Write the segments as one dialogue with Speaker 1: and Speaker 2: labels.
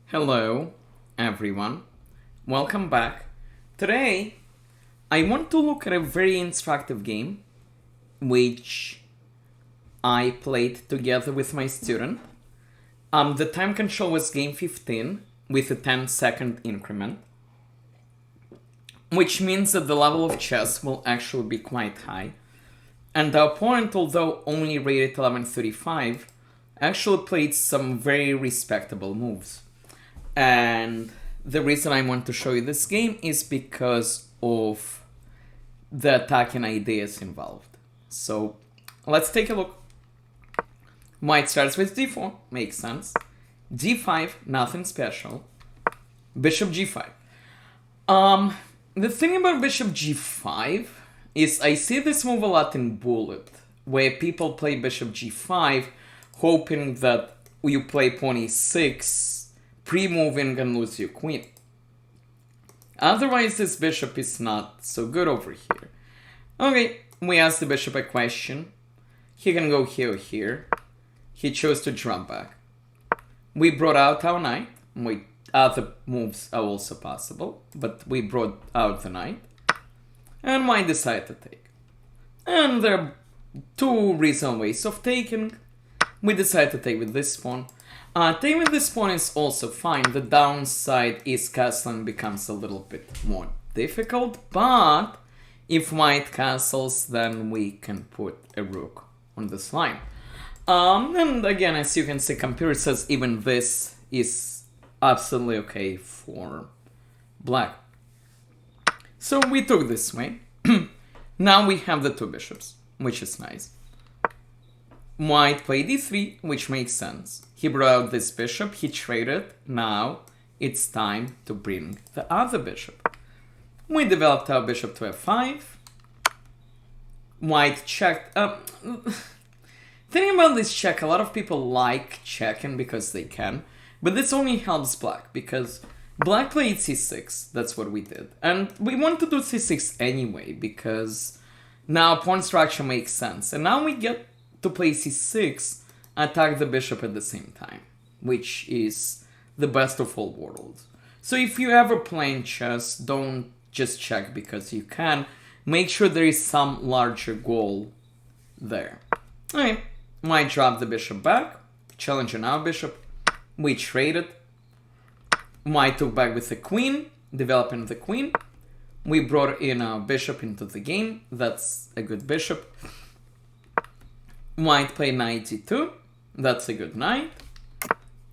Speaker 1: Hello, everyone. Welcome back. Today, I want to look at a very instructive game which I played together with my student. The time control was game 15 with a 10-second increment, which means that the level of chess will actually be quite high. And the opponent, although only rated 1135, actually played some very respectable moves. And the reason I want to show you this game is because of the attacking ideas involved. So let's take a look. White starts with d4, makes sense. d5, nothing special. Bishop g5. The thing about bishop g5 is I see this move a lot in Bullet, where people play bishop g5 hoping that you play pawn e6, pre-moving and lose your queen. Otherwise, this bishop is not so good over here. Okay, we asked the bishop a question. He can go here or here. He chose to drop back. We brought out our knight. Other moves are also possible, but we brought out the knight. And white decided to take. And there are two reasonable ways of taking. We decided to take with this pawn. Taking with this pawn is also fine. The downside is castling becomes a little bit more difficult, but if white castles, then we can put a rook on this line. And again, as you can see, computer says even this is absolutely okay for black. So we took this way. Now we have the two bishops, which is nice. White played d3, which makes sense. He brought out this bishop, he traded. Now it's time to bring the other bishop. We developed our bishop to f5. White checked. Thinking about this check, a lot of people like checking because they can, but this only helps black because black played c6. That's what we did. And we want to do c6 anyway because now pawn structure makes sense. And now we get to play c6, attack the bishop at the same time, which is the best of all worlds. So if you ever play chess, don't just check because you can. Make sure there is some larger goal there. Okay, white dropped the bishop back, challenging our bishop. We traded. White took back with the queen, developing the queen. We brought in our bishop into the game. That's a good bishop. White played knight d2. That's a good knight.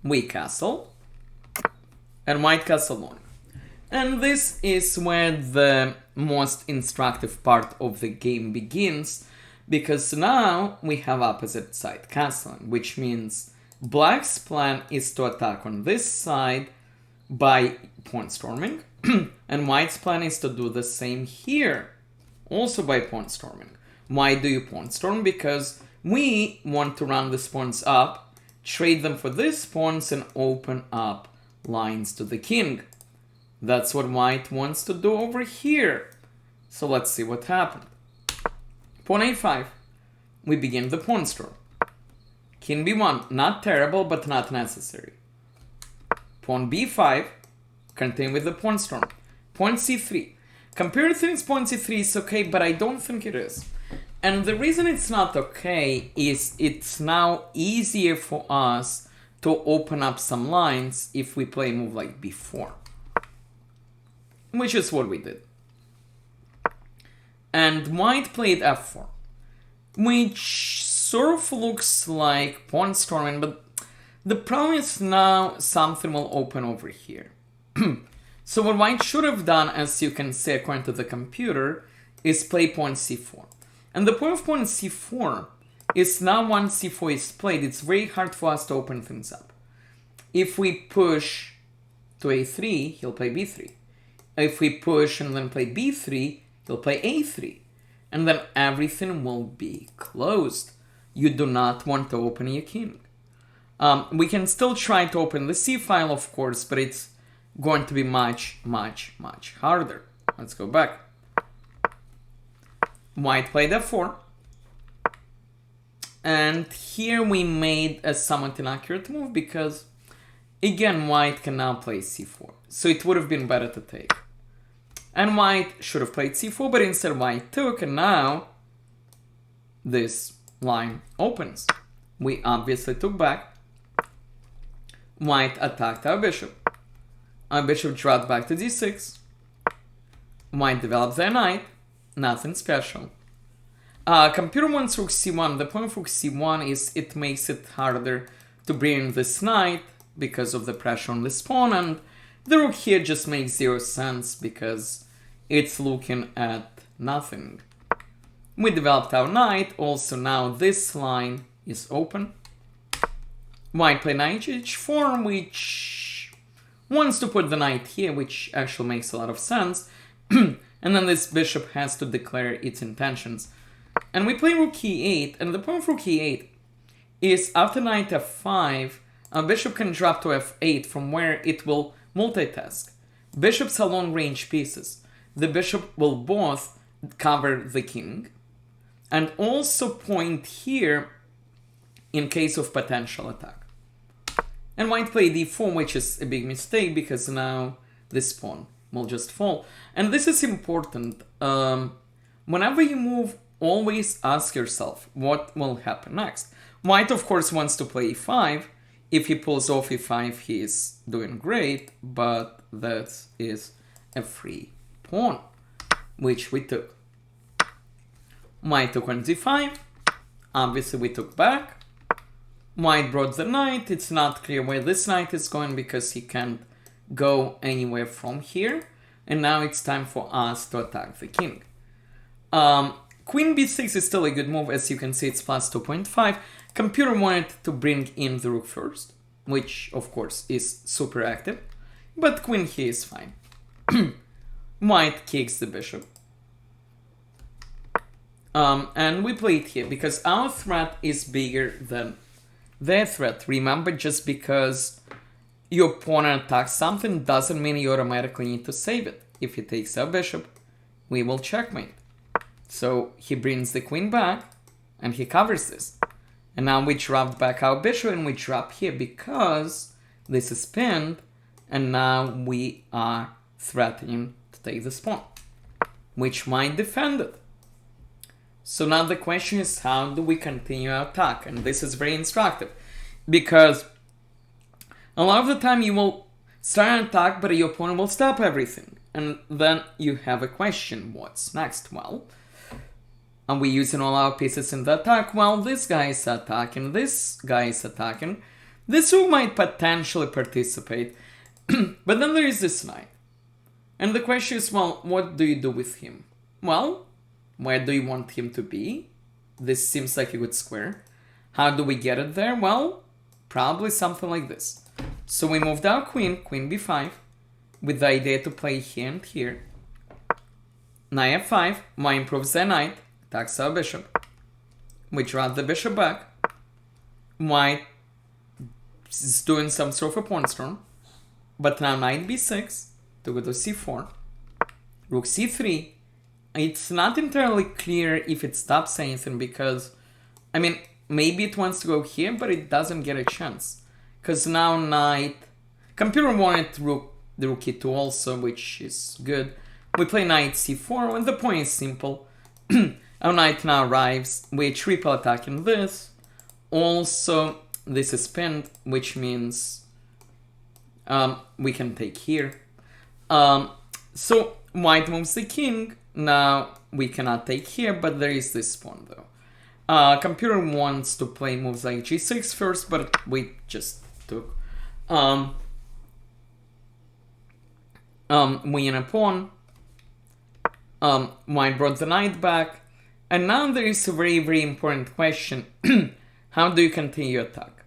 Speaker 1: We castle. And white castle on. And this is where the most instructive part of the game begins, because now we have opposite side castling, which means black's plan is to attack on this side by pawn storming, and white's plan is to do the same here, also by pawn storming. Why do you pawn storm? Because we want to run these pawns up, trade them for these pawns, and open up lines to the king. That's what white wants to do over here. So let's see what happened. Pawn a5. We begin the pawn storm. King b1. Not terrible, but not necessary. Pawn b5. Continue with the pawn storm. Pawn c3. Computer thinks pawn c3 is okay, but I don't think it is. And the reason it's not okay is it's now easier for us to open up some lines if we play a move like b4. Which is what we did. And white played f4. Which sort of looks like pawn storming, but the problem is now something will open over here. So what white should have done, as you can see according to the computer, is play pawn c4. And the point of pawn c4 is now once c4 is played, it's very hard for us to open things up. If we push to a3, he'll play b3. If we push and then play b3, he'll play a3. And then everything will be closed. You do not want to open your king. We can still try to open the c file, of course, but it's going to be much, much, much harder. Let's go back. White played f4. And here we made a somewhat inaccurate move because again, white can now play c4. So it would have been better to take. And white should have played c4, but instead white took, and now this line opens. We obviously took back. White attacked our bishop. Our bishop dropped back to d6. White develops their knight. Nothing special. Computer wants rook c1. The point of rook c1 is it makes it harder to bring in this knight because of the pressure on this pawn, and the rook here just makes zero sense because it's looking at nothing. We developed our knight. Also now this line is open. White play knight h4, which wants to put the knight here, which actually makes a lot of sense. And then this bishop has to declare its intentions. And we play rook e8, and the point of rook e8 is after knight f5, a bishop can drop to f8 from where it will multitask. Bishops are long-range pieces. The bishop will both cover the king and also point here in case of potential attack. And white played d4, which is a big mistake because now this pawn will just fall. And this is important. Whenever you move, always ask yourself what will happen next. White, of course, wants to play e5. If he pulls off e5, he is doing great, but that is a free pawn, which we took. White took on d5. Obviously, we took back. White brought the knight. It's not clear where this knight is going because he can't go anywhere from here. And now it's time for us to attack the king. Queen b6 is still a good move. As you can see, it's plus 2.5. Computer wanted to bring in the rook first, which of course is super active. But queen here is fine. White kicks the bishop. And we play it here because our threat is bigger than their threat. Remember, just because your pawn attacks something doesn't mean you automatically need to save it. If he takes our bishop, we will checkmate. So he brings the queen back and he covers this. And now we drop back our bishop and we drop here because this is pinned, and now we are threatening to take this pawn, which might defend it. So now the question is, how do we continue our attack? And this is very instructive because a lot of the time you will start an attack, but your opponent will stop everything. And then you have a question, what's next? Well, are we using all our pieces in the attack? Well, this guy is attacking, this guy is attacking. This rook might potentially participate, but then there is this knight. And the question is, well, what do you do with him? Well, where do you want him to be? This seems like a good square. How do we get it there? Well, probably something like this. So we moved our queen, queen b5, with the idea to play here and here. Knight f5, white improves their knight, attacks our bishop. We drop the bishop back. White is doing some sort of a pawn storm. But now knight b6 to go to c4. Rook c3. It's not entirely clear if it stops anything because, I mean, maybe it wants to go here, but it doesn't get a chance. Because now knight... Computer wanted the rook e2 also, which is good. We play knight c4, and the point is simple. Our knight now arrives. We triple attacking this. Also, this is pinned, which means we can take here. So white moves the king. Now we cannot take here, but there is this pawn though. Computer wants to play moves like g6 first, but we just took. We in a pawn. White brought the knight back. And now there is a very, very important question. How do you continue your attack?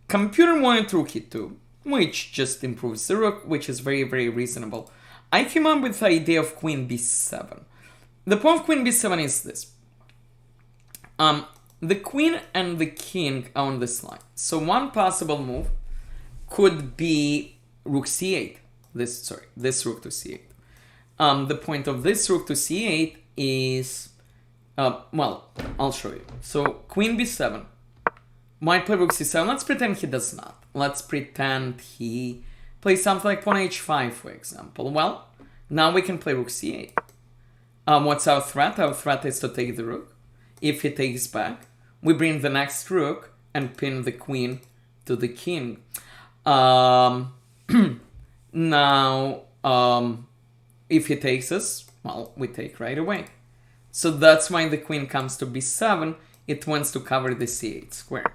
Speaker 1: Computer wanted rook e2, which just improves the rook, which is very, very reasonable. I came up with the idea of queen b7. The point of queen b7 is this. The queen and the king are on this line. So one possible move could be rook c8. This rook to c8. The point of this rook to c8 is... well, I'll show you. So queen b7. White play rook c7. Let's pretend he does not. let's pretend he plays something like pawn h5, for example. Well, now we can play rook c8. What's our threat? Our threat is to take the rook. If he takes back, we bring the next rook and pin the queen to the king. Now, if he takes us, well, we take right away. So that's why the queen comes to b7. It wants to cover the c8 square.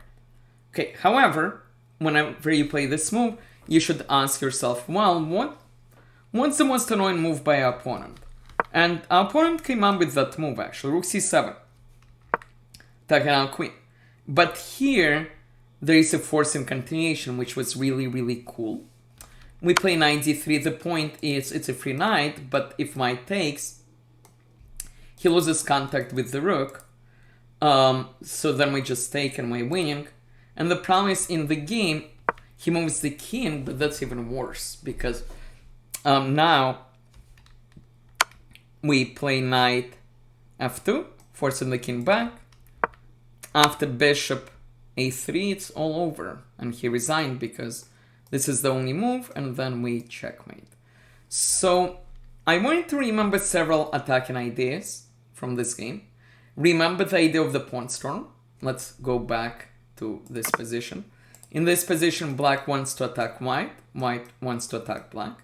Speaker 1: Okay, however, whenever you play this move, you should ask yourself, well, what's the most annoying move by our opponent? And our opponent came up with that move, actually, rook c7, attacking our queen. But here, there is a forcing continuation, which was really, really cool. We play knight d3. The point is, it's a free knight, but if white takes, he loses contact with the rook. So then we just take and we're winning. And the problem is, in the game, he moves the king, but that's even worse, because now we play knight f2, forcing the king back. After bishop a3, it's all over, and he resigned because this is the only move, and then we checkmate. So I wanted to remember several attacking ideas from this game. Remember the idea of the pawn storm. Let's go back to this position. In this position, black wants to attack white, white wants to attack black.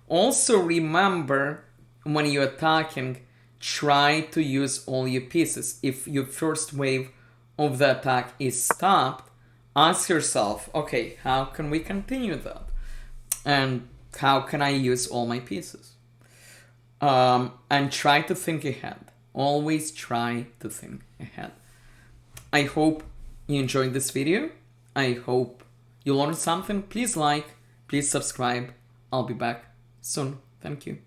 Speaker 1: Also remember, when you're attacking, try to use all your pieces. If your first wave of the attack is stopped, ask yourself, okay, how can we continue that? And how can I use all my pieces? And try to think ahead. Always try to think ahead. I hope you enjoyed this video. I hope you learned something. Please like, please subscribe. I'll be back soon. Thank you.